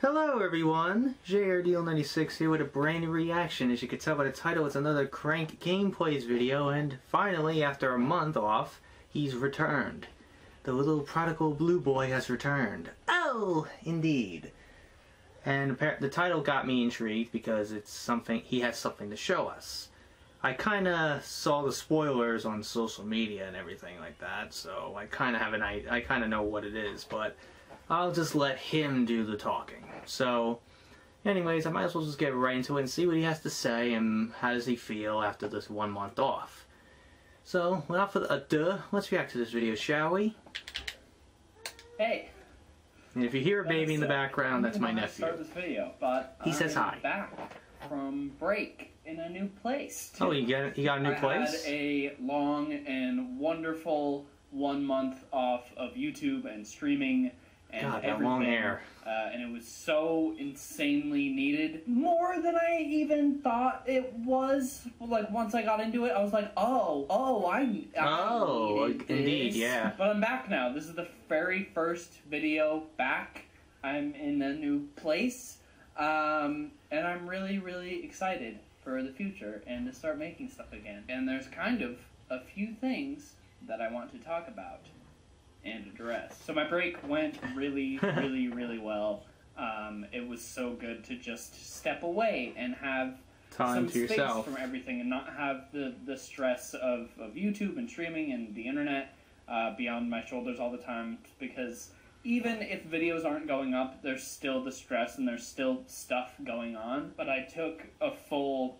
Hello everyone, JRDL96 here with a brand new reaction. As you can tell by the title, it's another Crank Gameplays video, and finally, after a month off, he's returned. The little prodigal blue boy has returned. Oh, indeed. And the title got me intrigued because it's something, he has something to show us. I kinda saw the spoilers on social media and everything like that, so I kinda know what it is, but I'll just let him do the talking. So, anyways, I might as well just get right into it and see what he has to say and how does he feel after this 1 month off. So, without further ado, let's react to this video, shall we? Hey. And if you hear a baby in the background, that's my nephew. Start this video, but he says hi. Back from break in a new place. Oh, you got a new place? I had a long and wonderful 1 month off of YouTube and streaming. And God, that long hair. And it was so insanely needed. More than I even thought it was. Like, once I got into it, I was like, I indeed, this. Yeah. But I'm back now. This is the very first video back. I'm in a new place. And I'm really, really excited for the future and to start making stuff again. And there's kind of a few things that I want to talk about and address. So my break went really, really well. It was so good to just step away and have time some to space yourself from everything and not have the stress of YouTube and streaming and the internet beyond my shoulders all the time, because even if videos aren't going up, there's still the stress and there's still stuff going on. But I took a full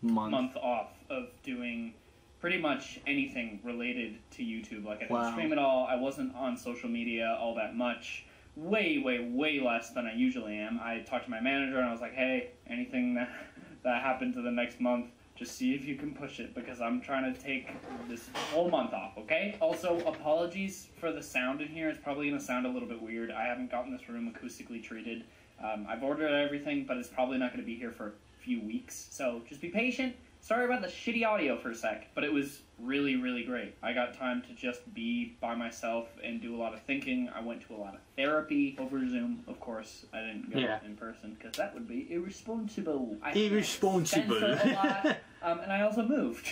month off of doing pretty much anything related to YouTube. Like, I didn't stream at all. I wasn't on social media all that much. Way less than I usually am. I talked to my manager and I was like, hey, anything that happened to the next month, just see if you can push it, because I'm trying to take this whole month off, okay? Also, apologies for the sound in here. It's probably going to sound a little bit weird. I haven't gotten this room acoustically treated. I've ordered everything, but it's probably not going to be here for a few weeks. So just be patient. Sorry about the shitty audio for a sec, but it was really, really great. I got time to just be by myself and do a lot of thinking. I went to a lot of therapy over Zoom, of course. I didn't go in person, because that would be irresponsible. Irresponsible. A lot, and I also moved,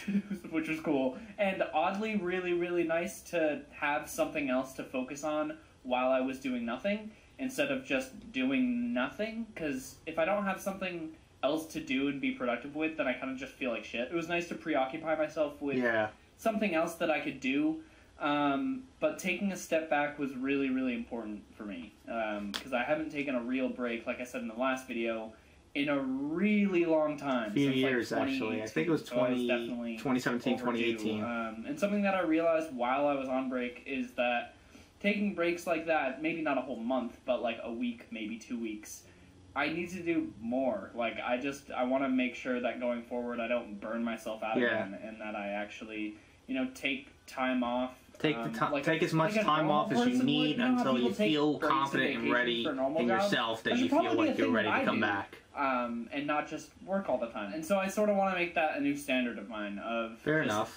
which was cool. And oddly, really, really nice to have something else to focus on while I was doing nothing, instead of just doing nothing, because if I don't have something else to do and be productive with, then I kind of just feel like shit. It was nice to preoccupy myself with something else that I could do, but taking a step back was really, really important for me, because I haven't taken a real break, like I said in the last video, in a really long time. A few years, actually. I think it was 2017, 2018. And something that I realized while I was on break is that taking breaks like that, maybe not a whole month, but like a week, maybe 2 weeks, I need to do more. Like, I want to make sure that going forward I don't burn myself out again, and that I actually, take time off. Take as much time off as you need until you feel confident and ready in yourself that you feel like you're ready to come back. And not just work all the time. And so I sort of want to make that a new standard of mine, of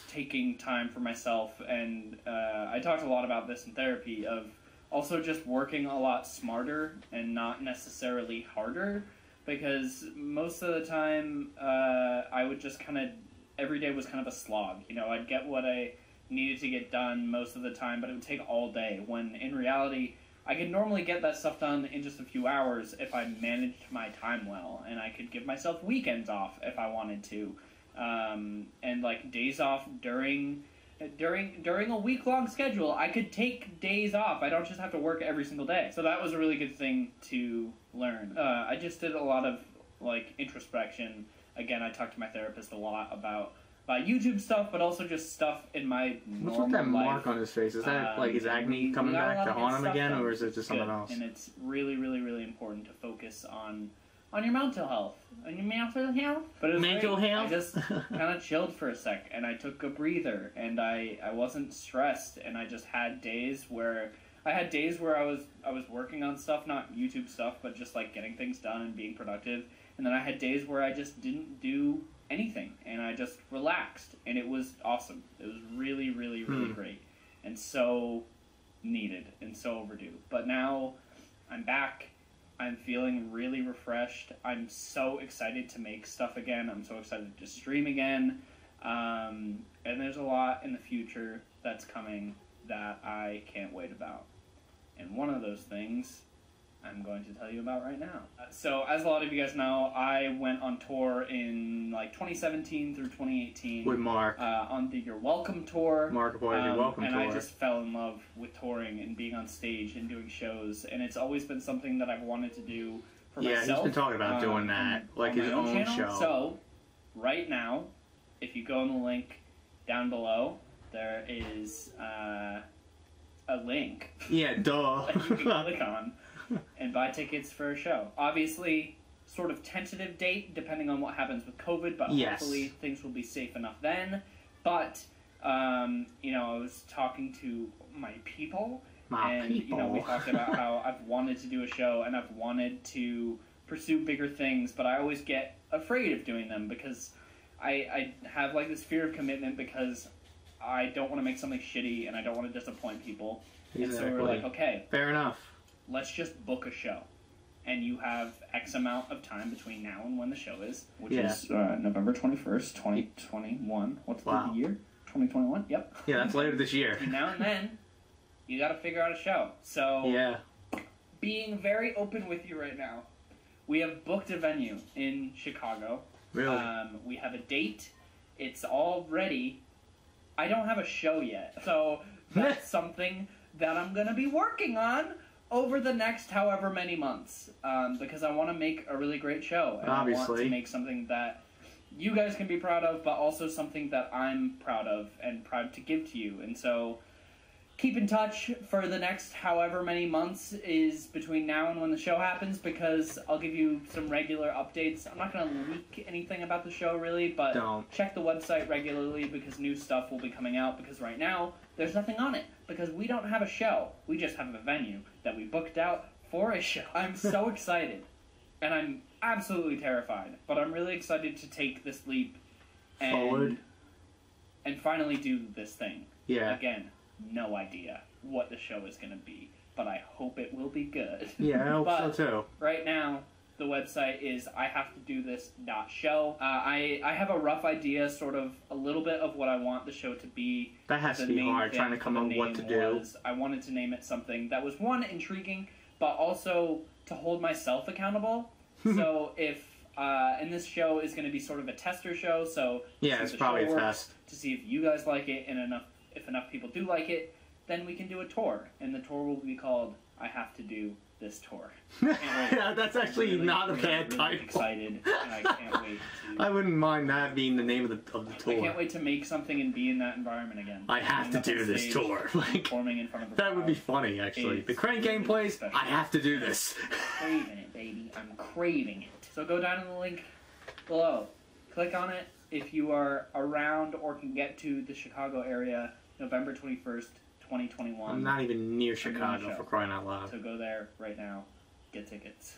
taking time for myself. And I talked a lot about this in therapy, of also just working a lot smarter and not necessarily harder, because most of the time I would just every day was kind of a slog. I'd get what I needed to get done most of the time, but it would take all day, when in reality I could normally get that stuff done in just a few hours if I managed my time well, and I could give myself weekends off if I wanted to, and like days off during a week-long schedule. I could take days off. I don't just have to work every single day. So that was a really good thing to learn. I just did a lot of introspection. Again, I talked to my therapist a lot about YouTube stuff, but also just stuff in my normal life. What's with that mark on his face? Is that his acne coming back to haunt him again, or is it just something else? And it's really, really, really important to focus on your mental health. On your mental health? But it was mental health? I just kind of chilled for a sec, and I took a breather, and I wasn't stressed, and I just had days where I was working on stuff, not YouTube stuff, but just getting things done and being productive. And then I had days where I just didn't do anything, and I just relaxed, and it was awesome. It was really, really, really great, and so needed, and so overdue. But now I'm back, I'm feeling really refreshed. I'm so excited to make stuff again. I'm so excited to stream again. And there's a lot in the future that's coming that I can't wait about. And one of those things I'm going to tell you about right now. So, as a lot of you guys know, I went on tour in like 2017 through 2018 with Mark on the You're Welcome tour. Mark Boy, You're Welcome and tour. I just fell in love with touring and being on stage and doing shows, and it's always been something that I've wanted to do for myself. Yeah, he's been talking about doing that, like his own show. So, right now, if you go on the link down below, there is a link. Yeah, duh. that you can click on and buy tickets for a show. Obviously, sort of tentative date, depending on what happens with COVID, but hopefully things will be safe enough then. But, you know, I was talking to my people, you know, we talked about how I've wanted to do a show and I've wanted to pursue bigger things, but I always get afraid of doing them because I have, like, this fear of commitment because I don't want to make something shitty and I don't want to disappoint people. Exactly. And so we're like, okay. Fair enough. Let's just book a show. And you have X amount of time between now and when the show is, which is November 21st, 2021. What's the year? 2021? Yep. Yeah, that's later this year. Between now and then, you gotta figure out a show. So, being very open with you right now, we have booked a venue in Chicago. Really? We have a date. It's all ready. I don't have a show yet. So, that's something that I'm gonna be working on over the next however many months, because I want to make a really great show, and I want to make something that you guys can be proud of, but also something that I'm proud of and proud to give to you. And so, keep in touch for the next however many months is between now and when the show happens, because I'll give you some regular updates. I'm not going to leak anything about the show, really, but check the website regularly, because new stuff will be coming out, because right now, there's nothing on it, because we don't have a show. We just have a venue that we booked out for a show. I'm so excited, and I'm absolutely terrified, but I'm really excited to take this leap and finally do this thing. Yeah. Again, no idea what the show is going to be, but I hope it will be good. Yeah, I hope so too. Right now, the website is IHaveToDoThis.show. I have a rough idea, sort of a little bit of what I want the show to be. That has to be hard, trying to come up with what to do. I wanted to name it something that was, one, intriguing, but also to hold myself accountable. So if, and this show is going to be sort of a tester show, so yeah, it's probably a test to see if you guys like it, and if enough people do like it, then we can do a tour, and the tour will be called I Have to Do This Tour. Yeah, that's actually not a bad title. Excited, and I can't wait to... I wouldn't mind that being the name of the tour. I can't wait to make something and be in that environment again. I have to do this tour. Like, performing in front of the that would be funny, actually. The Crank gameplays, I have to do this. I'm craving it, baby. I'm craving it. So go down to the link below. Click on it if you are around or can get to the Chicago area, November 21st, 2021. I'm not even near Chicago, for crying out loud. So go there right now. Get tickets.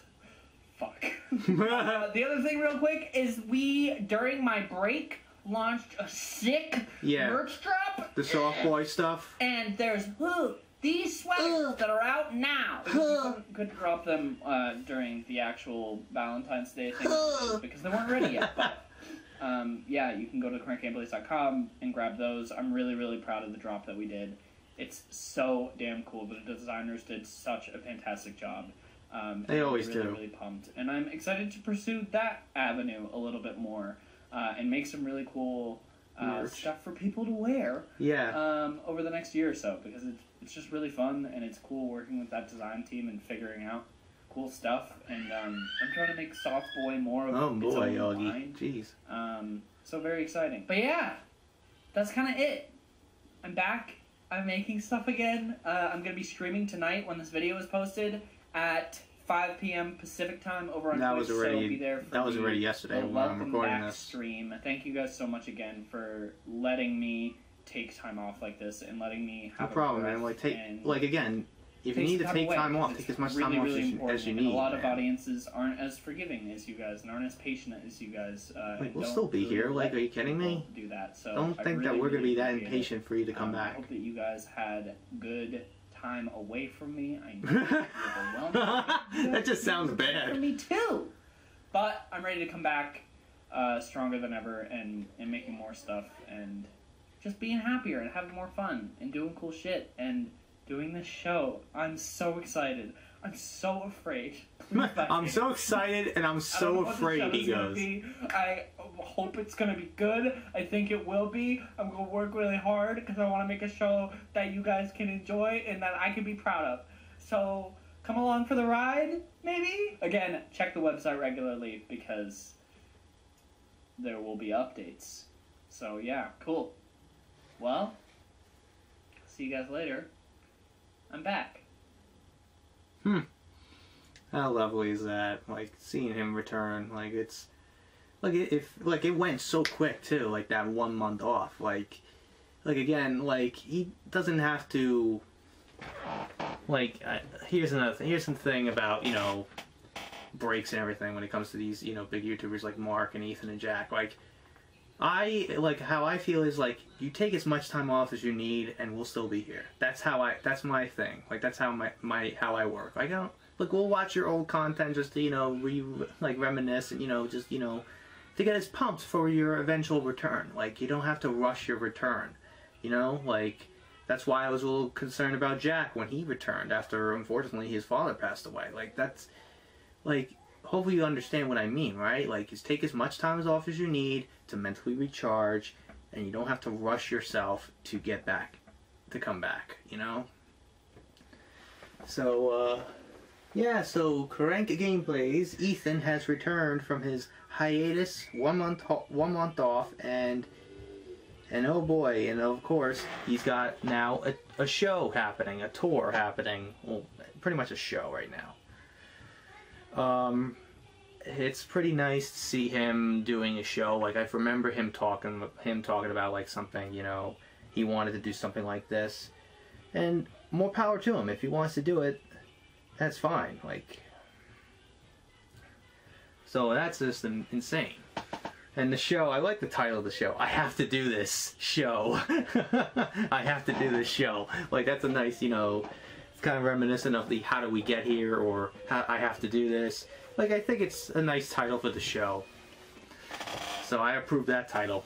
Fuck. The other thing real quick is we, during my break, launched a sick merch drop. The soft boy stuff. And there's these sweaters that are out now. Couldn't drop them during the actual Valentine's Day thing because they weren't ready yet. But yeah, you can go to crankgameplays.com and grab those. I'm really, really proud of the drop that we did. It's so damn cool. The designers did such a fantastic job. They always do. I'm do. Really pumped. And I'm excited to pursue that avenue a little bit more and make some really cool stuff for people to wear over the next year or so, because it's just really fun, and it's cool working with that design team and figuring out cool stuff. And I'm trying to make Soft Boy more of its own line. Jeez. So very exciting. But yeah, that's kind of it. I'm back. I'm making stuff again. I'm going to be streaming tonight when this video is posted at 5 p.m. Pacific time over on Twitch, so be there for that was already yesterday when I'm recording this stream. Thank you guys so much again for letting me take time off like this and letting me have no problem, man. Like again, if you need to take time off, take as much time off as you need. And a lot of audiences aren't as forgiving as you guys and aren't as patient as you guys. We'll still be here. Like, are you kidding me? Do that. So don't think that we're going to be that impatient for you to come back. I hope that you guys had good time away from me. I know it's overwhelming. That just sounds bad. For me too. But I'm ready to come back stronger than ever and making more stuff and just being happier and having more fun and doing cool shit and doing this show. I'm so excited. I'm so afraid. I'm so excited and I'm so afraid, he goes. I hope it's going to be good. I think it will be. I'm going to work really hard because I want to make a show that you guys can enjoy and that I can be proud of. So come along for the ride, maybe? Again, check the website regularly because there will be updates. So yeah, cool. Well, see you guys later. I'm back. How lovely is that? Like, seeing him return, like, it's... Like, it went so quick, too, like, that 1 month off. Like, again, like, he doesn't have to... Like, here's some thing about, you know, breaks and everything when it comes to these, you know, big YouTubers like Mark and Ethan and Jack. Like, how I feel is, like, you take as much time off as you need and we'll still be here. That's my thing. Like, that's how how I work. I don't, like, we'll watch your old content just to, you know, reminisce and, you know, just, you know, to get us pumped for your eventual return. Like, you don't have to rush your return, you know? Like, that's why I was a little concerned about Jack when he returned after, unfortunately, his father passed away. Like, that's, like, hopefully you understand what I mean, right? Like, just take as much time off as you need to mentally recharge, and you don't have to rush yourself to come back, you know? So, yeah, so Crank Gameplays, Ethan has returned from his hiatus, 1 month off, and oh boy, and of course, he's got now a show happening, a tour happening, well, pretty much a show right now. It's pretty nice to see him doing a show. Like, I remember him talking about, like, something, you know, he wanted to do something like this, and more power to him. If he wants to do it, that's fine. Like, so that's just insane. And the show, I like the title of the show. I have to do this show. I have to do this show. Like, that's a nice, you know, it's kind of reminiscent of the How Do We Get Here, or I Have to Do This. Like, I think it's a nice title for the show. So I approve that title.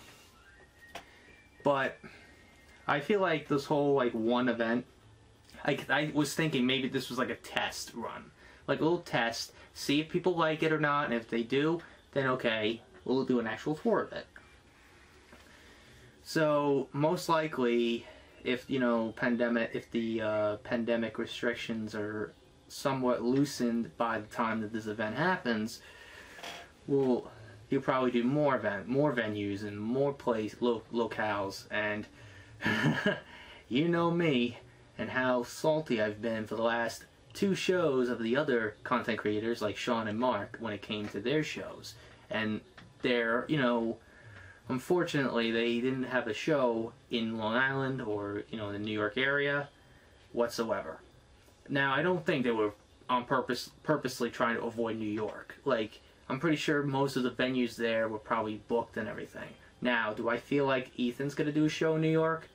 But I feel like this whole, like, one event, I was thinking maybe this was like a test run. Like a little test, see if people like it or not, and if they do, then okay, we'll do an actual tour of it. So, most likely, if, you know, the pandemic restrictions are somewhat loosened by the time that this event happens, you'll probably do more venues and more locales, and you know me and how salty I've been for the last 2 shows of the other content creators like Sean and Mark when it came to their shows, and they're, you know, unfortunately they didn't have a show in Long Island or, you know, in the New York area whatsoever. Now, I don't think they were on purposely trying to avoid New York. Like, I'm pretty sure most of the venues there were probably booked and everything. Now, do I feel like Ethan's going to do a show in New York?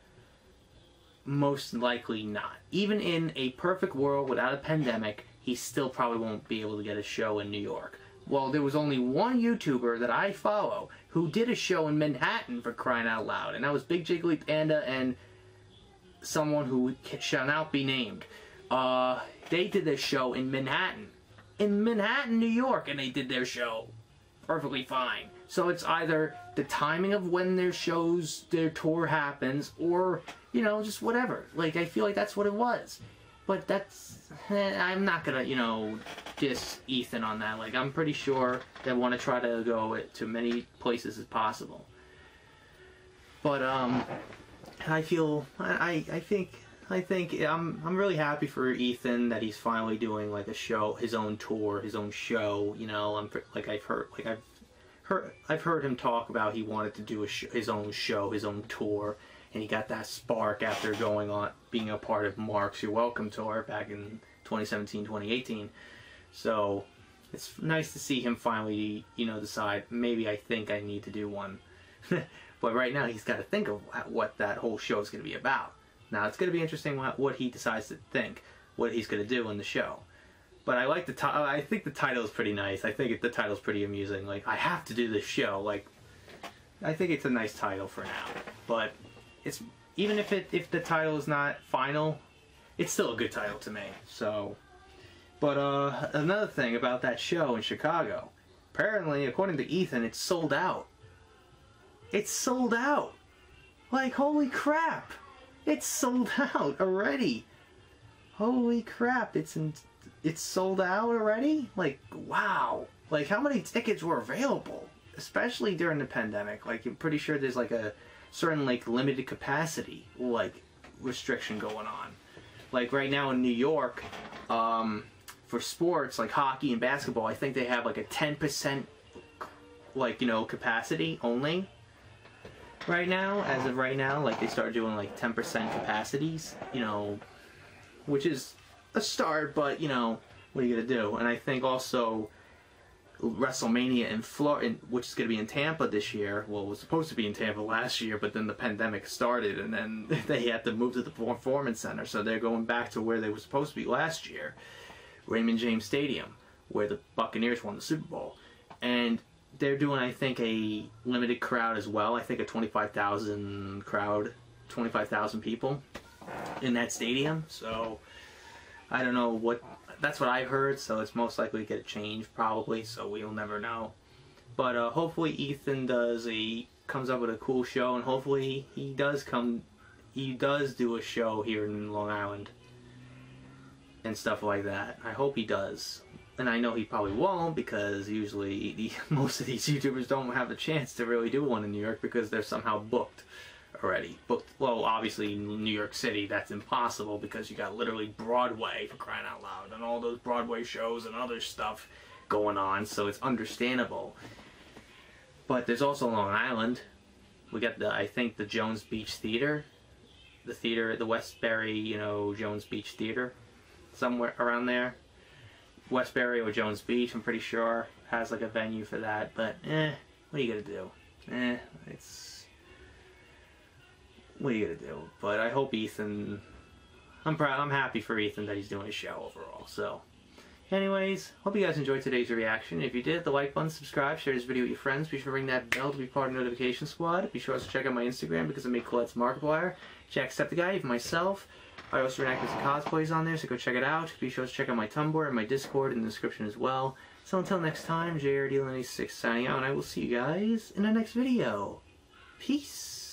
Most likely not. Even in a perfect world without a pandemic, he still probably won't be able to get a show in New York. Well, there was only one YouTuber that I follow who did a show in Manhattan, for crying out loud, and that was Big Jiggly Panda and someone who shall not be named. They did their show in Manhattan, New York, and they did their show perfectly fine. So it's either the timing of when their tour happens, or, you know, just whatever. Like, I feel like that's what it was. But I'm not gonna, you know, diss Ethan on that. Like, I'm pretty sure they want to try to go to many places as possible. But, I think I'm really happy for Ethan that he's finally doing, like, a show, his own tour, his own show. You know, I've heard him talk about he wanted to do his own show, his own tour, and he got that spark after being a part of Mark's You're Welcome tour back in 2017, 2018. So it's nice to see him finally, you know, decide, maybe I think I need to do one. But right now he's got to think of what that whole show is going to be about. Now it's going to be interesting what he decides to think, what he's going to do in the show. But I like the I think the title is pretty nice. I think the title's pretty amusing. Like, I have to do this show. Like, I think it's a nice title for now. But it's even if the title is not final, it's still a good title to me. So, but another thing about that show in Chicago, apparently, according to Ethan, it's sold out. It's sold out. Like, holy crap! It's sold out already. Holy crap! It's sold out already. Like, wow! Like, how many tickets were available? Especially during the pandemic. Like, I'm pretty sure there's like a certain like limited capacity like restriction going on. Like right now in New York, for sports like hockey and basketball, I think they have like a 10% like, you know, capacity only. Right now, as of right now, like they started doing like 10% capacities, you know, which is a start, but you know, what are you gonna do? And I think also WrestleMania in Florida, which is gonna be in Tampa this year. Well, it was supposed to be in Tampa last year, but then the pandemic started, and then they had to move to the Performance Center, so they're going back to where they were supposed to be last year, Raymond James Stadium, where the Buccaneers won the Super Bowl, and they're doing, I think, a limited crowd as well. I think a 25,000 crowd, 25,000 people in that stadium. So I don't know what. That's what I heard. So it's most likely to get changed, probably. So we'll never know. But hopefully Ethan comes up with a cool show, and hopefully he does do a show here in Long Island and stuff like that. I hope he does. And I know he probably won't, because usually most of these YouTubers don't have a chance to really do one in New York because they're somehow booked already. Booked. Well, obviously in New York City that's impossible because you got literally Broadway, for crying out loud, and all those Broadway shows and other stuff going on, so it's understandable. But there's also Long Island. We got I think the Jones Beach Theater. The theater at the Westbury, you know, Jones Beach Theater. Somewhere around there. Westbury or Jones Beach, I'm pretty sure, has like a venue for that, but what are you gonna do? What are you gonna do? But I hope Ethan, I'm happy for Ethan that he's doing his show overall. So, anyways, hope you guys enjoyed today's reaction. If you did, the like button, subscribe, share this video with your friends. Be sure to ring that bell to be part of the notification squad. Be sure to check out my Instagram because I make Colette's Markiplier, Jacksepticeye, for myself. I also reenact some cosplays on there, so go check it out. Be sure to check out my Tumblr and my Discord in the description as well. So until next time, JRD96 signing out, and I will see you guys in the next video. Peace!